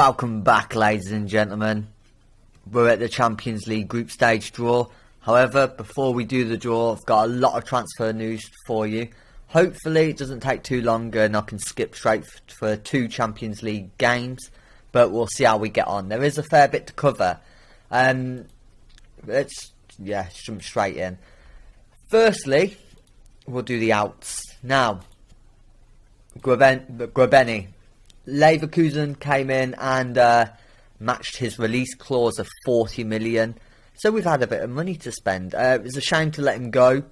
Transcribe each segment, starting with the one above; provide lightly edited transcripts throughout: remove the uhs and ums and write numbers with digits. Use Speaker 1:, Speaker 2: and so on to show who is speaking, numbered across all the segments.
Speaker 1: Welcome back, ladies and gentlemen. We're at the Champions League group stage draw. However, before we do the draw, I've got a lot of transfer news for you. Hopefully it doesn't take too long and I can skip straight for 2 Champions League games, but we'll see how we get on. There is a fair bit to cover. Let's jump straight in. Firstly, we'll do the outs. Now, Grabeni. Leverkusen came in and matched his release clause of 40 million. So we've had a bit of money to spend. It was a shame to let him go,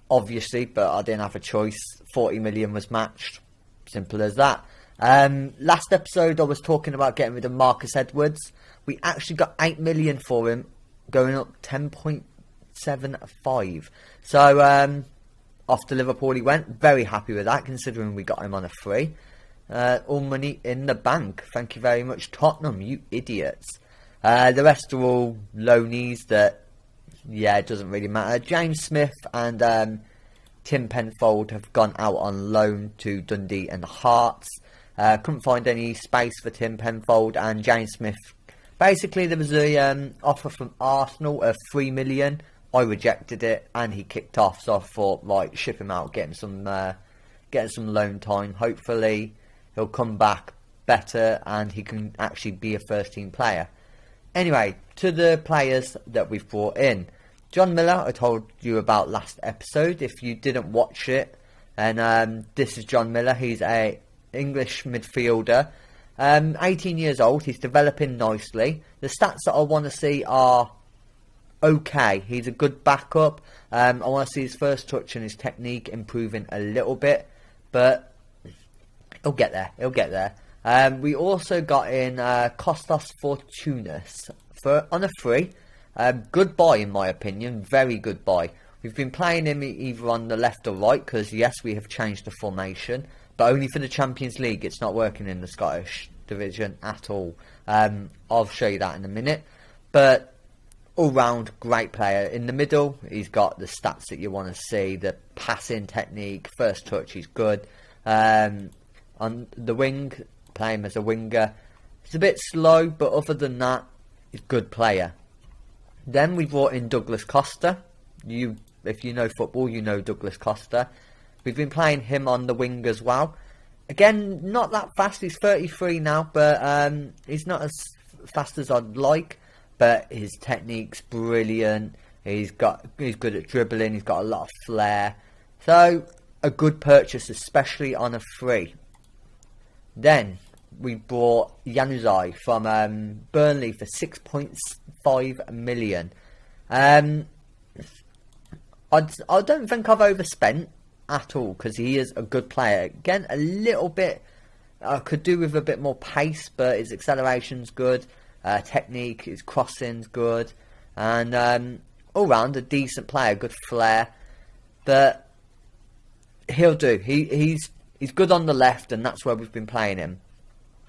Speaker 1: obviously, but I didn't have a choice. 40 million was matched. Simple as that. Last episode I was talking about getting rid of Marcus Edwards. We actually got 8 million for him, going up 10.75. So off to Liverpool he went. Very happy with that, considering we got him on a free. All money in the bank. Thank you very much, Tottenham, you idiots. The rest are all loanies that, it doesn't really matter. James Smith and Tim Penfold have gone out on loan to Dundee and Hearts. Couldn't find any space for Tim Penfold and James Smith. Basically, there was a offer from Arsenal of 3 million. I rejected it and he kicked off, so I thought, right, ship him out, get him some loan time. Hopefully he'll come back better and he can actually be a first team player. Anyway, to the players that we've brought in. John Miller, I told you about last episode, if you didn't watch it. And this is John Miller. He's a English midfielder. 18 years old. He's developing nicely. The stats that I want to see are okay. He's a good backup. I want to see his first touch and his technique improving a little bit. But he'll get there. We also got in Kostas Fortounis on a free. Good buy in my opinion. Very good buy. We've been playing him either on the left or right because yes, we have changed the formation, but only for the Champions League. It's not working in the Scottish division at all. I'll show you that in a minute. But all round great player. In the middle, he's got the stats that you want to see. The passing technique, first touch, he's good. On the wing, play him as a winger. He's a bit slow, but other than that, he's a good player. Then we brought in Douglas Costa. If you know football, you know Douglas Costa. We've been playing him on the wing as well. Again, not that fast. He's 33 now, but he's not as fast as I'd like. But his technique's brilliant. He's good at dribbling. He's got a lot of flair. So a good purchase, especially on a free. Then we brought Januzaj from Burnley for 6.5 million. I don't think I've overspent at all because he is a good player. Again, a little bit could do with a bit more pace, but his acceleration's good. Technique, his crossing's good, and all round a decent player, good flair. But he'll do. He's good on the left, and that's where we've been playing him.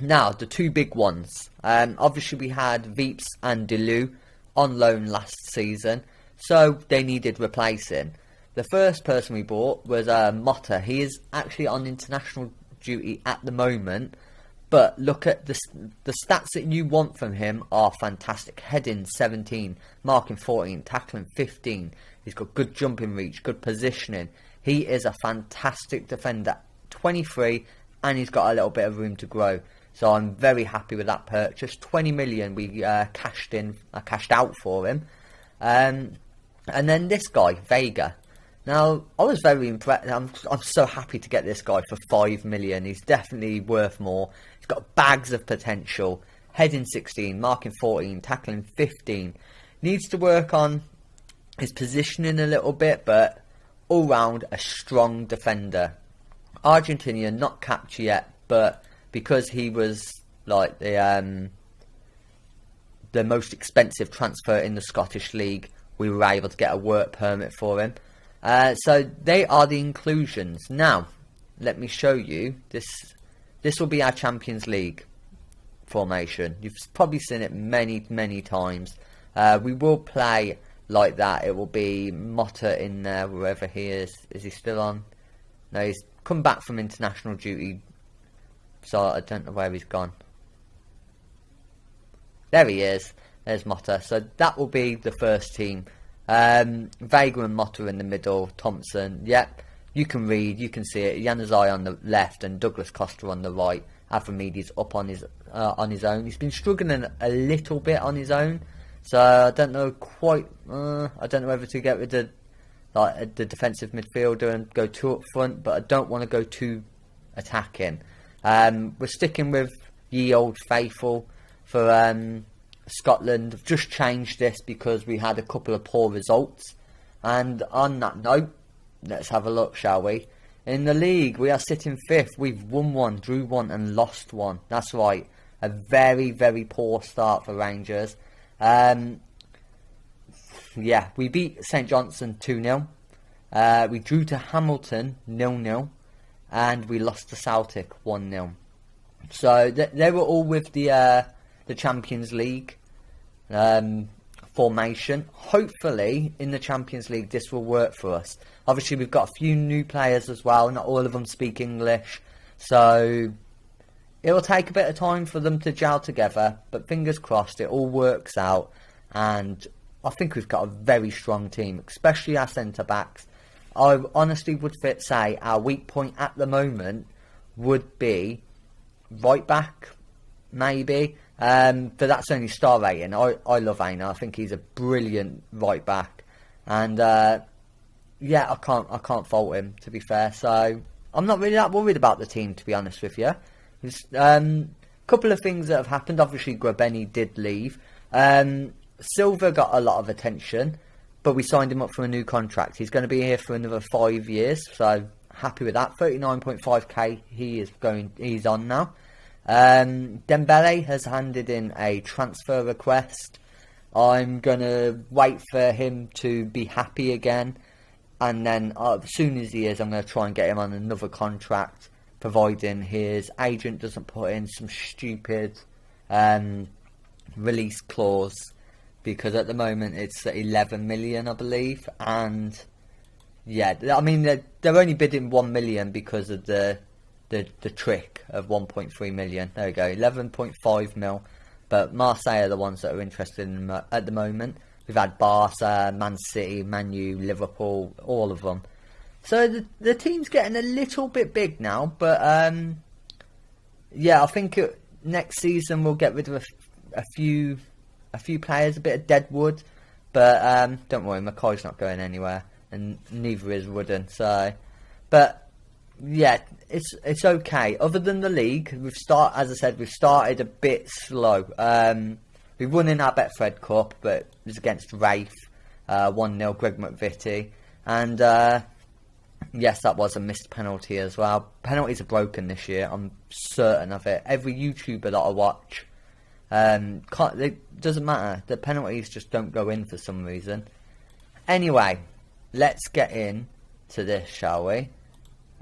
Speaker 1: Now, the 2 big ones. Obviously, we had Veeps and Delu on loan last season, so they needed replacing. The first person we bought was Motta. He is actually on international duty at the moment, but look at the stats that you want from him are fantastic. Heading 17, marking 14, tackling 15. He's got good jumping reach, good positioning. He is a fantastic defender. 23, and he's got a little bit of room to grow. So I'm very happy with that purchase. 20 million we cashed out for him. And then this guy, Vega. Now, I was very impressed. I'm so happy to get this guy for 5 million. He's definitely worth more. He's got bags of potential. Heading 16, marking 14, tackling 15. Needs to work on his positioning a little bit, but all round a strong defender. Argentinian, not capped yet, but because he was like the most expensive transfer in the Scottish League, we were able to get a work permit for him. So they are the inclusions. Now, let me show you this. This will be our Champions League formation. You've probably seen it many times. We will play like that. It will be Motta in there, wherever he is. Is he still on? No, he's come back from international duty, so I don't know where he's gone. There he is. There's Motta. So that will be the first team. Vega and Motta in the middle. Thompson. Yep. You can read. You can see it. Januzaj on the left and Douglas Costa on the right. Avramidis up on his own. He's been struggling a little bit on his own. So I don't know quite. I don't know whether to get rid of the defensive midfielder and go too up front, but I don't want to go too attacking. We're sticking with ye old faithful for Scotland. I've just changed this because we had a couple of poor results. And on that note, let's have a look, shall we? In the league, we are sitting 5th. We've won 1, drew 1 and lost 1. That's right. A very, very poor start for Rangers. Yeah, we beat St Johnstone 2-0. We drew to Hamilton 0-0. And we lost to Celtic 1-0. So they were all with the Champions League formation. Hopefully, in the Champions League, this will work for us. Obviously, we've got a few new players as well. Not all of them speak English. So it will take a bit of time for them to gel together. But fingers crossed, it all works out. And I think we've got a very strong team, especially our centre-backs. I honestly would say our weak point at the moment would be right back, maybe. But that's only star rating. I love Aina. I think he's a brilliant right back. And yeah, I can't fault him, to be fair. So I'm not really that worried about the team, to be honest with you. There's couple of things that have happened. Obviously, Grabeni did leave. Silva got a lot of attention, but we signed him up for a new contract. He's going to be here for another 5 years, so happy with that. 39.5k he's on now. Dembele has handed in a transfer request. I'm going to wait for him to be happy again, and then as soon as he is, I'm going to try and get him on another contract, providing his agent doesn't put in some stupid release clause. Because at the moment it's 11 million, I believe, and yeah, I mean they're only bidding 1 million because of the trick of 1.3 million. There we go, 11.5 mil. But Marseille are the ones that are interested in him at the moment. We've had Barca, Man City, Man U, Liverpool, all of them. So the team's getting a little bit big now, but yeah, I think next season we'll get rid of a few players, a bit of dead wood, but don't worry, McCoy's not going anywhere, and neither is Wooden. So, but yeah, it's okay. Other than the league, we've started a bit slow. We won in our Betfred Cup, but it was against Rafe, 1-0. Greg McVitie, and yes, that was a missed penalty as well. Penalties are broken this year. I'm certain of it. Every YouTuber that I watch. It doesn't matter. The penalties just don't go in for some reason. Anyway, let's get in to this, shall we?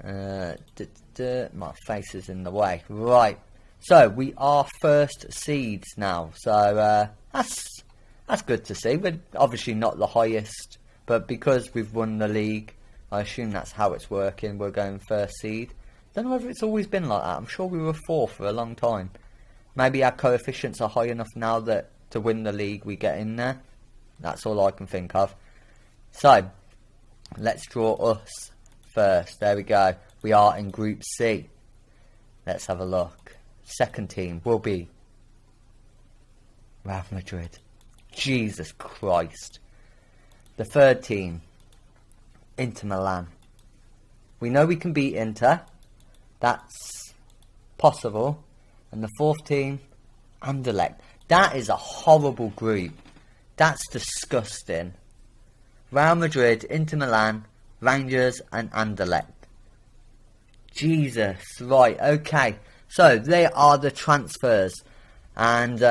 Speaker 1: My face is in the way. Right. So we are first seeds now. So that's good to see. We're obviously not the highest, but because we've won the league, I assume that's how it's working. We're going first seed. Don't know whether it's always been like that. I'm sure we were 4 for a long time. Maybe our coefficients are high enough now that to win the league we get in there. That's all I can think of. So, let's draw us first. There we go. We are in Group C. Let's have a look. Second team will be Real Madrid. Jesus Christ. The third team, Inter Milan. We know we can beat Inter. That's possible. And the fourth team, Anderlecht. That is a horrible group. That's disgusting. Real Madrid, Inter Milan, Rangers and Anderlecht. Jesus. Right, okay. So, they are the transfers. And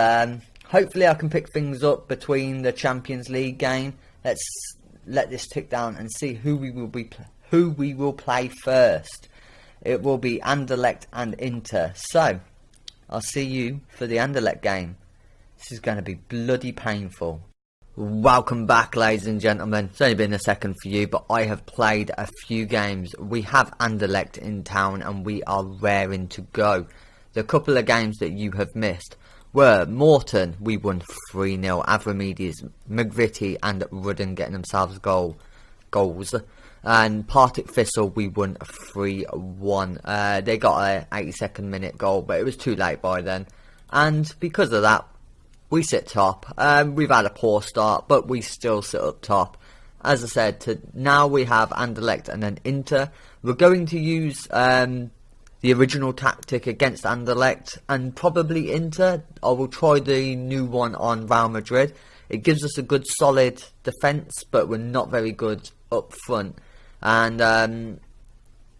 Speaker 1: hopefully I can pick things up between the Champions League game. Let's let this tick down and see who we will play first. It will be Anderlecht and Inter. So, I'll see you for the Anderlecht game. This is going to be bloody painful. Welcome back, ladies and gentlemen. It's only been a second for you, but I have played a few games. We have Anderlecht in town and we are raring to go. The couple of games that you have missed. were Morton, we won 3-0. Avramidis, McVitie and Rudden getting themselves goals. And Partick Thistle, we won 3-1. They got a 82nd minute goal, but it was too late by then. And because of that, we sit top. We've had a poor start, but we still sit up top. As I said, now we have Anderlecht and then Inter. We're going to use the original tactic against Anderlecht and probably Inter. I will try the new one on Real Madrid. It gives us a good solid defence, but we're not very good up front. And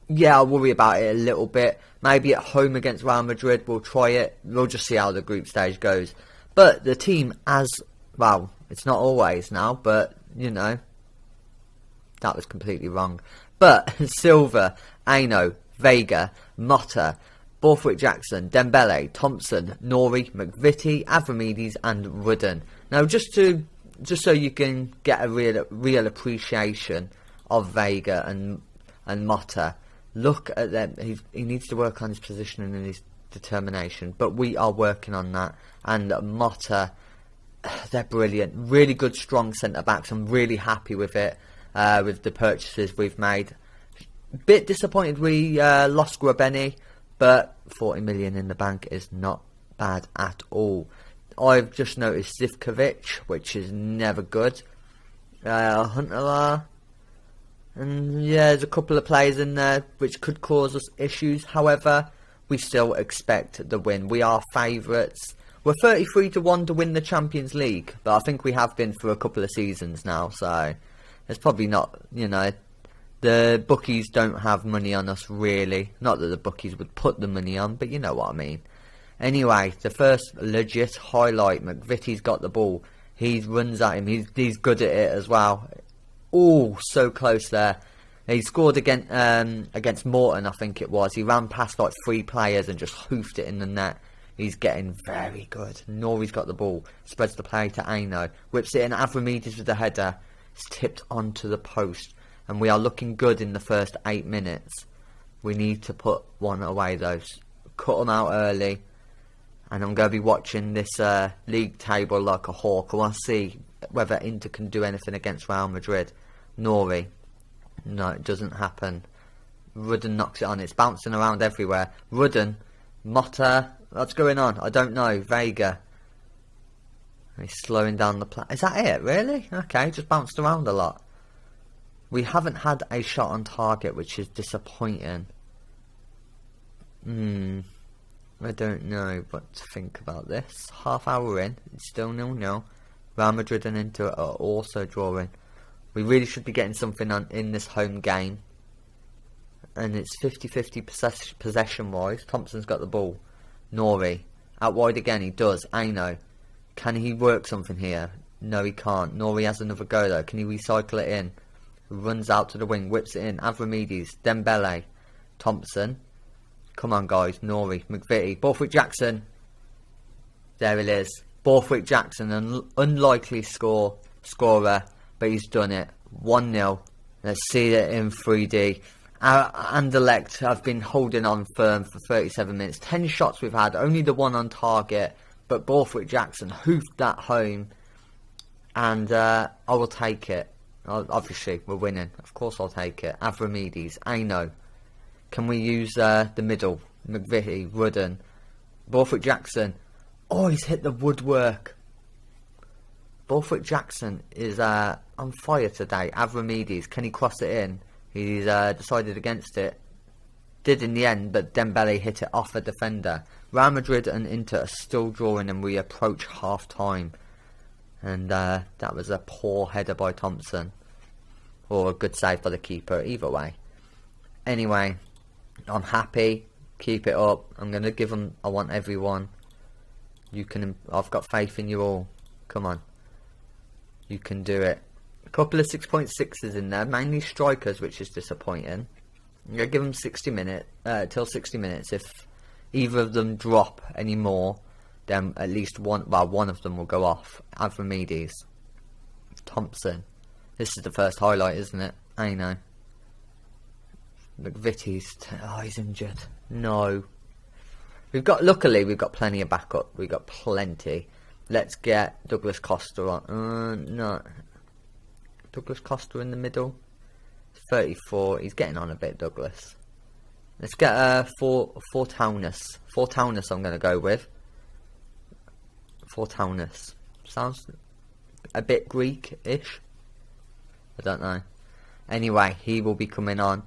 Speaker 1: yeah, I'll worry about it a little bit. Maybe at home against Real Madrid, we'll try it. We'll just see how the group stage goes. But the team well, it's not always now, but, you know, that was completely wrong. But Silva, Aino, Vega, Motta, Borthwick Jackson, Dembele, Thompson, Nori, McVitie, Avramidis and Rudden. Now, just so you can get a real appreciation of Vega and Motta, look at them. He needs to work on his positioning and his determination, but we are working on that. And Motta, they're brilliant. Really good, strong centre-backs. I'm really happy with it, with the purchases we've made. Bit disappointed we lost Grabeni, but 40 million in the bank is not bad at all. I've just noticed Zivkovic, which is never good. Huntelaar. And yeah, there's a couple of players in there which could cause us issues. However, we still expect the win. We are favourites. We're 33-1 to win the Champions League, but I think we have been for a couple of seasons now, so it's probably not, you know, the bookies don't have money on us really. Not that the bookies would put the money on, but you know what I mean. Anyway, the first legit highlight, McVitie's got the ball. He runs at him, he's good at it as well. Oh, so close there. He scored against Morton, I think it was. He ran past like 3 players and just hoofed it in the net. He's getting very good. Nori's got the ball. Spreads the play to Aino. Whips it in. Avramidis with the header. It's tipped onto the post. And we are looking good in the first 8 minutes. We need to put one away though. Cut them out early. And I'm going to be watching this league table like a hawk. I want to see whether Inter can do anything against Real Madrid. Nori. No, it doesn't happen. Rudden knocks it on. It's bouncing around everywhere. Rudden. Motta. What's going on? I don't know. Vega. He's slowing down the play. Is that it? Really? Okay, just bounced around a lot. We haven't had a shot on target, which is disappointing. I don't know what to think about this. Half hour in. It's still 0-0. Real Madrid and Inter are also drawing. We really should be getting something on in this home game. And it's 50-50 possession-wise. Thompson's got the ball. Nori. Out wide again, he does. Aino. Can he work something here? No, he can't. Nori has another go, though. Can he recycle it in? Runs out to the wing, whips it in. Avramidis. Dembele. Thompson. Come on, guys. Nori. McVitie. Borthwick Jackson. There it is. Borthwick Jackson, an unlikely scorer, but he's done it. 1-0. Let's see it in 3D. Anderlecht have been holding on firm for 37 minutes. 10 shots we've had, only the one on target, but Borthwick Jackson hoofed that home, and I will take it. Obviously, we're winning. Of course I'll take it. Avramidis, Aino. Can we use the middle? McVitie, Rudden. Borthwick Jackson. Oh, he's hit the woodwork. Borthwick Jackson is on fire today. Avramidis, can he cross it in? He's decided against it. Did in the end, but Dembele hit it off a defender. Real Madrid and Inter are still drawing and we approach half time. And that was a poor header by Thompson. Or a good save by the keeper, either way. Anyway, I'm happy. Keep it up. I'm going to give them, I want everyone. You can, I've got faith in you all. Come on. You can do it. A couple of 6.6s in there, mainly strikers, which is disappointing. I'm going to give them 60 minutes, till 60 minutes. If either of them drop any more, then at least one of them will go off. Avramidis. Thompson. This is the first highlight, isn't it? I know. McVitie's, he's injured. No. Luckily, we've got plenty of backup. We've got plenty. Let's get Douglas Costa on. No. Douglas Costa in the middle. 34. He's getting on a bit, Douglas. Let's get Fortaunus. Fortaunus I'm going to go with. Fortaunus. Sounds a bit Greek-ish. I don't know. Anyway, he will be coming on.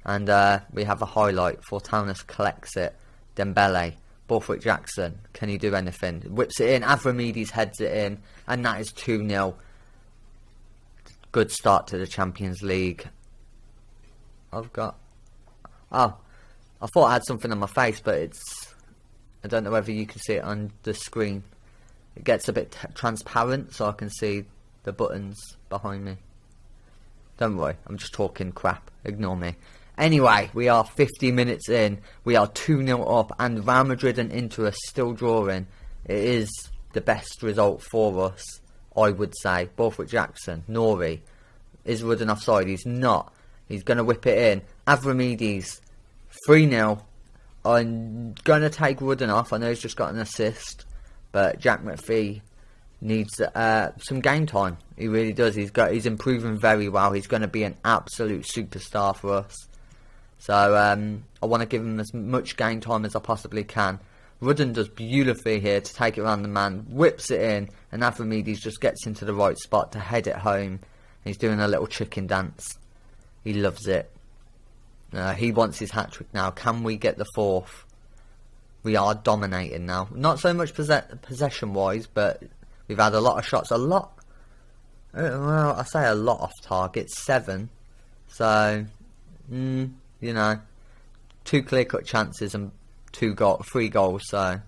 Speaker 1: And we have a highlight. Fortaunus collects it. Dembele. Borthwick Jackson. Can he do anything? Whips it in. Avramidis heads it in. And that is 2-0. Good start to the Champions League. Oh, I thought I had something on my face, but I don't know whether you can see it on the screen. It gets a bit transparent, so I can see the buttons behind me. Don't worry, I'm just talking crap. Ignore me. Anyway, we are 50 minutes in. We are 2-0 up, and Real Madrid and Inter are still drawing. It is the best result for us, I would say. Borthwick Jackson, Nori. Is Rudden offside? He's not. He's going to whip it in. Avramidis, 3-0. I'm going to take Rudden off. I know he's just got an assist, but Jack McPhee needs some game time. He really does. He's improving very well. He's going to be an absolute superstar for us. So I want to give him as much game time as I possibly can. Rudden does beautifully here to take it around the man, whips it in, and Avramidis just gets into the right spot to head it home. He's doing a little chicken dance. He loves it. He wants his hat-trick now. Can we get the fourth? We are dominating now. Not so much possession-wise, but we've had a lot of shots. Well, I say a lot off target. 7. So, you know, 2 clear-cut chances and 3 goals. So,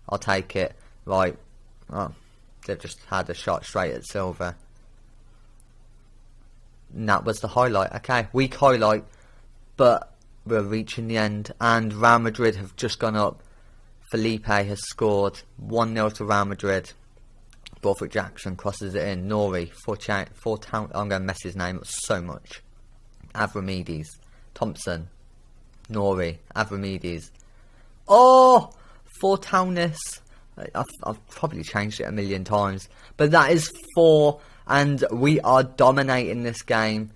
Speaker 1: I'll take it. Right. Oh, they've just had a shot straight at Silva. And that was the highlight. Okay, weak highlight, but we're reaching the end. And Real Madrid have just gone up. Felipe has scored 1-0 to Real Madrid. Borthwick Jackson crosses it in. Nori, I'm going to mess his name up so much. Avramidis, Thompson, Nori, Avramidis. Oh, Fortaunus. I've probably changed it a million times, but that is 4. And we are dominating this game.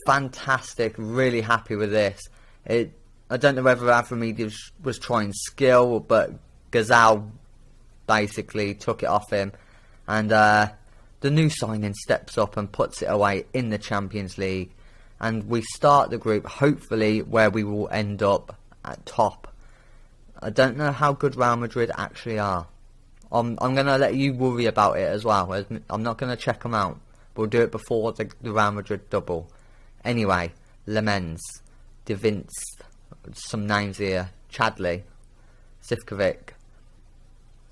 Speaker 1: Fantastic. Really happy with this. I don't know whether Avramidis was trying skill, but Gazal basically took it off him. And the new signing steps up and puts it away in the Champions League. And we start the group, hopefully, where we will end up at top. I don't know how good Real Madrid actually are. I'm going to let you worry about it as well. I'm not going to check them out. We'll do it before the Real Madrid double. Anyway, Lemens, De Vince, some names here. Chadley, Sivkovic.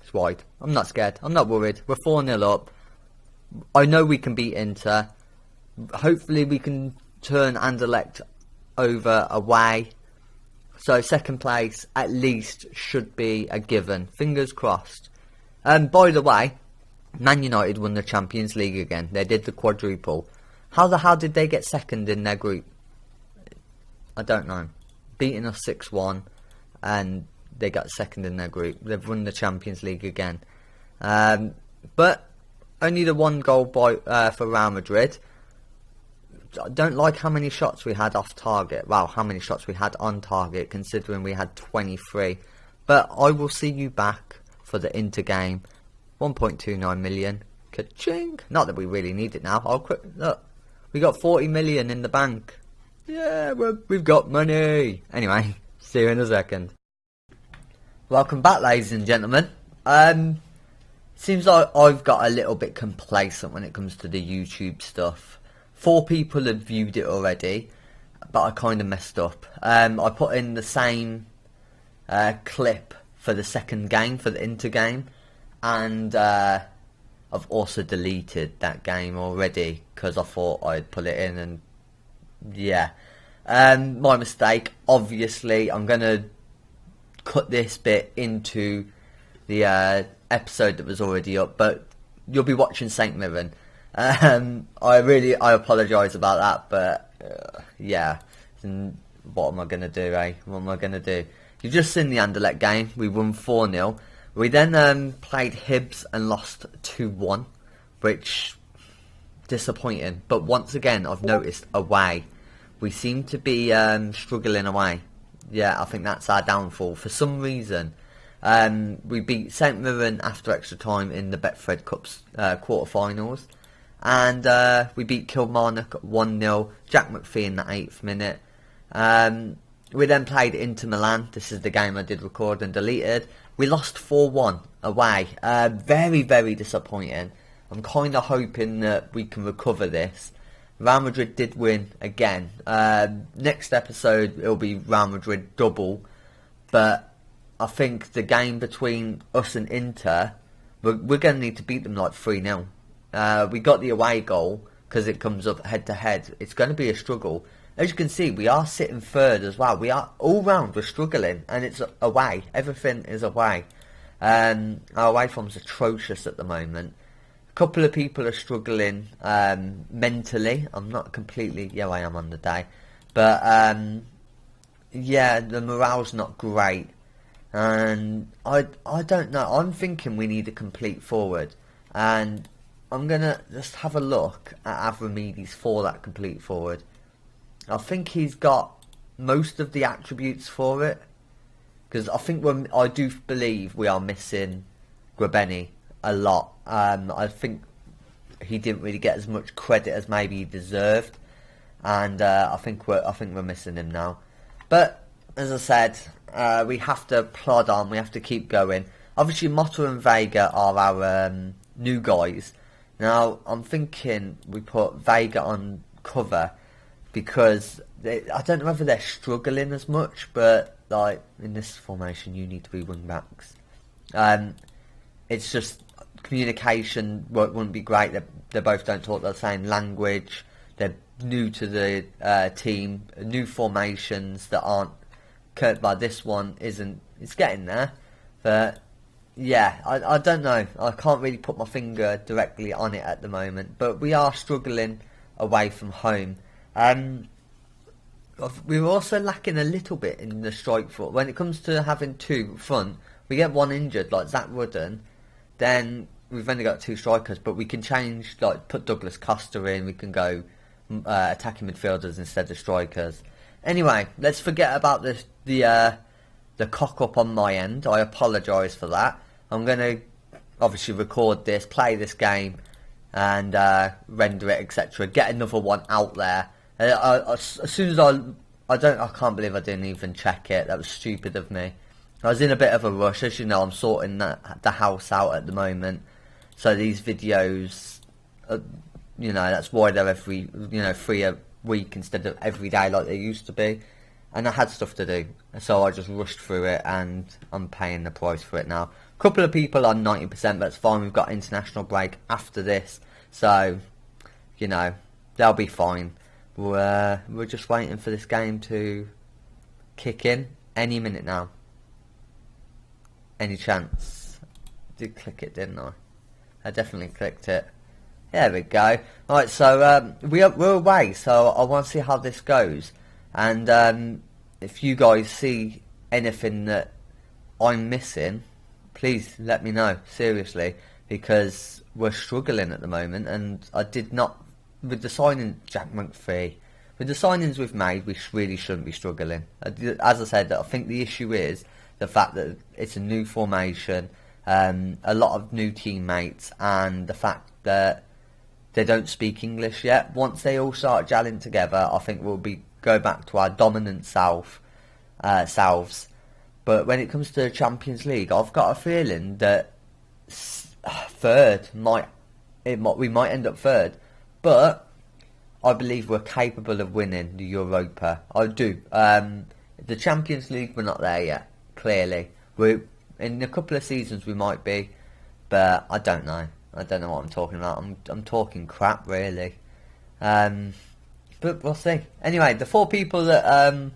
Speaker 1: It's wide. I'm not scared. I'm not worried. We're 4-0 up. I know we can beat Inter. Hopefully we can turn Anderlecht over away. So second place at least should be a given. Fingers crossed. By the way, Man United won the Champions League again. They did the quadruple. How the hell did they get second in their group? I don't know. Beating us 6-1 and they got second in their group. They've won the Champions League again. But only the 1 goal for Real Madrid. I don't like how many shots we had off target. Wow, how many shots we had on target considering we had 23. But I will see you back for the Inter game. 1.29 million. Ka-ching! Not that we really need it now. Look, we got 40 million in the bank. Yeah, we've got money. Anyway, see you in a second. Welcome back, ladies and gentlemen. Seems like I've got a little bit complacent when it comes to the YouTube stuff. 4 people have viewed it already, but I kind of messed up. I put in the same clip for the second game, for the Inter game, and I've also deleted that game already because I thought I'd put it in, and yeah, my mistake. Obviously, I'm going to cut this bit into the episode that was already up, but you'll be watching St. Mirren. I apologise about that, but yeah, what am I going to do, eh? What am I going to do? You've just seen the Anderlecht game. We won 4-0. We then played Hibs and lost 2-1, which disappointing. But once again, I've noticed away, we seem to be struggling away. Yeah, I think that's our downfall. For some reason, we beat St Mirren after extra time in the Betfred Cup's quarter-finals. And we beat Kilmarnock 1-0. Jack McPhee in the 8th minute. We then played Inter Milan. This is the game I did record and deleted. We lost 4-1 away. Very, very disappointing. I'm kind of hoping that we can recover this. Real Madrid did win again. Next episode, it'll be Real Madrid double. But I think the game between us and Inter, we're going to need to beat them like 3-0. We got the away goal because it comes up head-to-head. It's going to be a struggle. As you can see, we are sitting third as well. We are all round, we're struggling, and it's away. Everything is away. Our away form's atrocious at the moment. A couple of people are struggling mentally. I'm not completely... Yeah, I am on the day. But, yeah, the morale's not great. And I don't know. I'm thinking we need a complete forward. And I'm going to just have a look at Avramidis for that complete forward. I think he's got most of the attributes for it. Because I think I do believe we are missing Grabeni a lot. I think he didn't really get as much credit as maybe he deserved. And I think we're missing him now. But, as I said, we have to plod on. We have to keep going. Obviously, Motta and Vega are our new guys. Now, I'm thinking we put Vega on cover because I don't know whether they're struggling as much, but like in this formation, you need to be wing backs. It's just communication wouldn't be great. They both don't talk the same language. They're new to the team, new formations that aren't. But this one isn't. It's getting there, but. Yeah, I don't know. I can't really put my finger directly on it at the moment. But we are struggling away from home. We're also lacking a little bit in the strike force. When it comes to having two front, we get one injured, like Zach Rudden. Then we've only got two strikers. But we can change, like put Douglas Costa in. We can go attacking midfielders instead of strikers. Anyway, let's forget about the cock-up on my end. I apologise for that. I'm going to obviously record this, play this game, and render it, etc. Get another one out there. As soon as I can't believe I didn't even check it. That was stupid of me. I was in a bit of a rush. As you know, I'm sorting the house out at the moment. So these videos, that's why they're every, 3 a week instead of every day like they used to be. And I had stuff to do, so I just rushed through it, and I'm paying the price for it now. A couple of people on 90%, but it's fine. We've got international break after this, so, they'll be fine. We're just waiting for this game to kick in any minute now. Any chance? I did click it, didn't I? I definitely clicked it. There we go. Alright, so we're away, so I want to see how this goes. And if you guys see anything that I'm missing, please let me know, seriously, because we're struggling at the moment, and I did not, with the signing Jack McPhee, with the signings we've made, we really shouldn't be struggling. As I said, I think the issue is the fact that it's a new formation, a lot of new teammates, and the fact that they don't speak English yet. Once they all start gelling together, I think we'll go back to our dominant selves. But when it comes to the Champions League, I've got a feeling that we might end up third. But I believe we're capable of winning the Europa. I do. The Champions League, we're not there yet. Clearly, in a couple of seasons we might be, but I don't know. I don't know what I'm talking about. I'm talking crap, really. But we'll see. Anyway, the 4 people that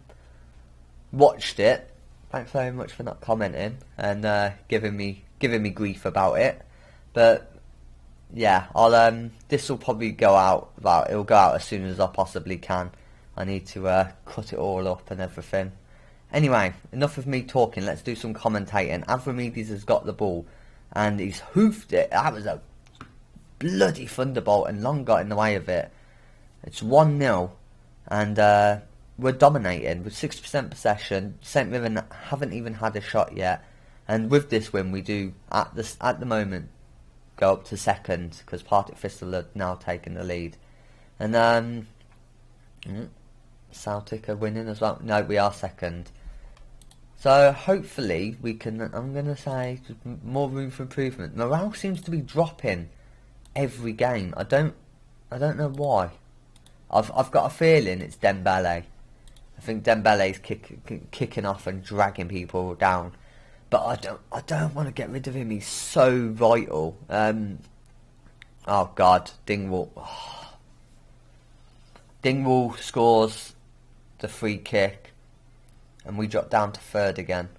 Speaker 1: watched it, thanks very much for not commenting and giving me grief about it. But yeah, this will probably go out. It'll go out as soon as I possibly can. I need to cut it all up and everything. Anyway, enough of me talking. Let's do some commentating. Avramidis has got the ball, and he's hoofed it. That was a bloody thunderbolt, and Long got in the way of it. It's 1-0, and we're dominating with 60% possession. St Mirren haven't even had a shot yet, and with this win, we do at the moment go up to second because Partick Thistle are now taking the lead, and Celtic are winning as well. No, we are second. So hopefully we can. I'm gonna say more room for improvement. Morale seems to be dropping every game. I don't know why. I've got a feeling it's Dembele. I think Dembele's kicking off and dragging people down. But I don't want to get rid of him. He's so vital. Oh God, Dingwall. Oh. Dingwall scores the free kick, and we drop down to third again.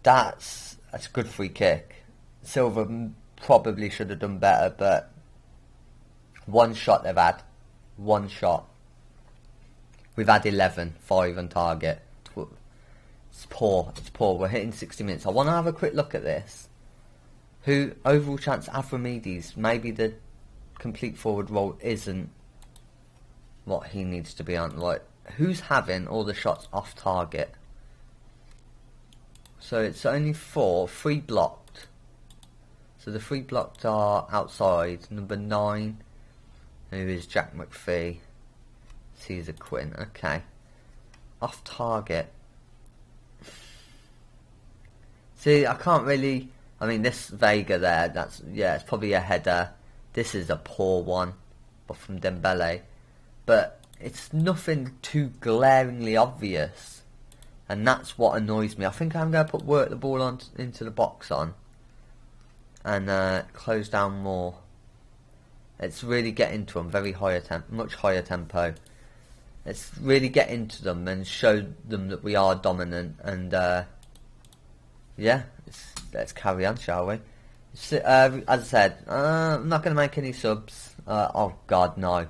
Speaker 1: That's a good free kick. Silva probably should have done better, but one shot they've had. One shot. We've had 11, 5 on target. It's poor. It's poor. We're hitting 60 minutes. I want to have a quick look at this. Who overall chance Avramidis? Maybe the complete forward role isn't what he needs to be on. Like, who's having all the shots off target? So it's only 4, 3 blocked. So the 3 blocked are outside. Number 9, who is Jack McPhee. Caesar Quinn. Okay. Off target. See, I can't really. I mean, this Vega there. It's probably a header. This is a poor one, but from Dembele. But it's nothing too glaringly obvious, and that's what annoys me. I think I'm going to work the ball into the box on, and close down more. It's really getting to them much higher tempo. Let's really get into them and show them that we are dominant. And yeah, let's carry on, shall we? As I said, I'm not going to make any subs. Oh God, no.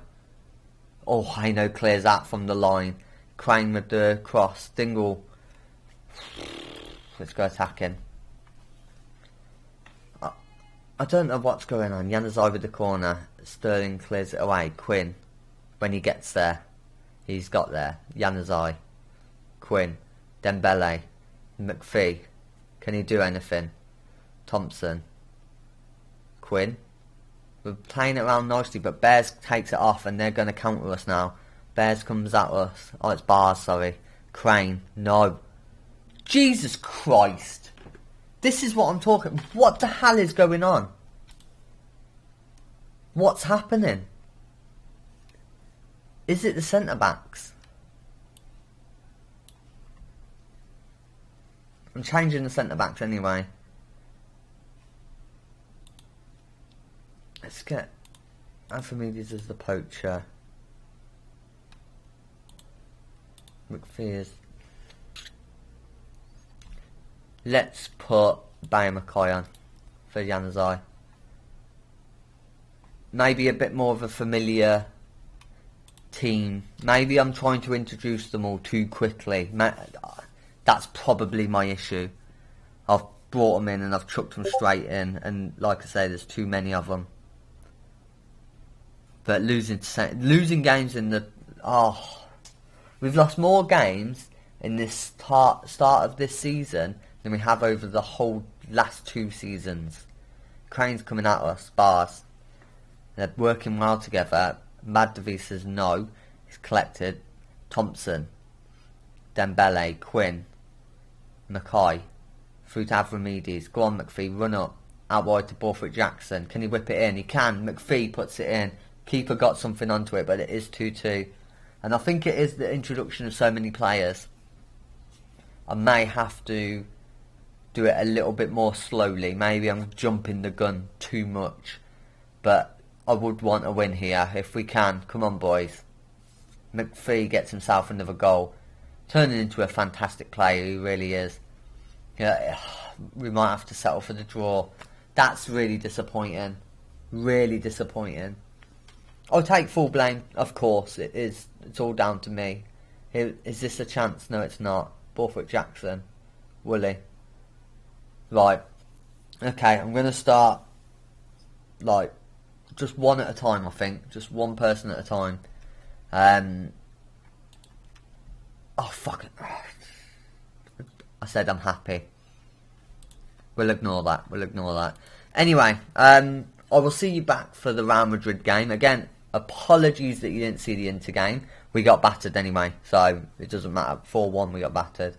Speaker 1: Oh, Haino clears that from the line. Crane with the cross. Dingle. Let's go attacking. I don't know what's going on. Januzaj with the corner. Sterling clears it away. Quinn, when he gets there, he's got there. Januzaj, Quinn, Dembele, McPhee. Can he do anything? Thompson, Quinn. We're playing it around nicely, but Bears takes it off, and they're going to counter us now. Bears comes at us. Oh, it's Bars, sorry. Crane, no. Jesus Christ. This is what I'm talking. What the hell is going on? What's happening? Is it the centre-backs? I'm changing the centre-backs anyway. Let's get Avramidis as the poacher. McPhee is. Let's put Bayer McCoy on for Januzaj. Maybe a bit more of a familiar team. Maybe I'm trying to introduce them all too quickly. That's probably my issue. I've brought them in and I've chucked them straight in, and like I say, there's too many of them. But losing games in the we've lost more games in this start of this season than we have over the whole last 2 seasons. Crane's coming at us, Bars. They're working well together. Maddevi says no. He's collected. Thompson, Dembele, Quinn, Mackay, through to Avramidis. Go on, McPhee, run up. Out wide to Borthwick Jackson. Can he whip it in? He can. McPhee puts it in. Keeper got something onto it, but it is 2-2. And I think it is the introduction of so many players. I may have to do it a little bit more slowly. Maybe I'm jumping the gun too much. But I would want a win here if we can. Come on, boys. McPhee gets himself another goal. Turning into a fantastic player, he really is. Yeah, we might have to settle for the draw. That's really disappointing. Really disappointing. I'll take full blame, of course. It is. It's all down to me. Here, is this a chance? No, it's not. Borthwick Jackson. Willie. Right. Okay, I'm going to start, like, just one at a time, I think. Just one person at a time. Oh, fuck it. I said I'm happy. We'll ignore that. Anyway, I will see you back for the Real Madrid game. Again, apologies that you didn't see the Inter game. We got battered anyway, so it doesn't matter. 4-1 we got battered.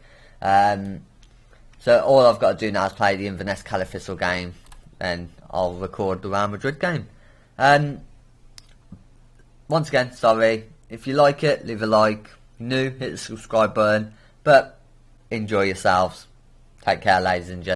Speaker 1: So all I've got to do now is play the Inverness Califissel game, and I'll record the Real Madrid game. Once again, sorry. If you like it, leave a like. New, hit the subscribe button. But enjoy yourselves. Take care, ladies and gentlemen.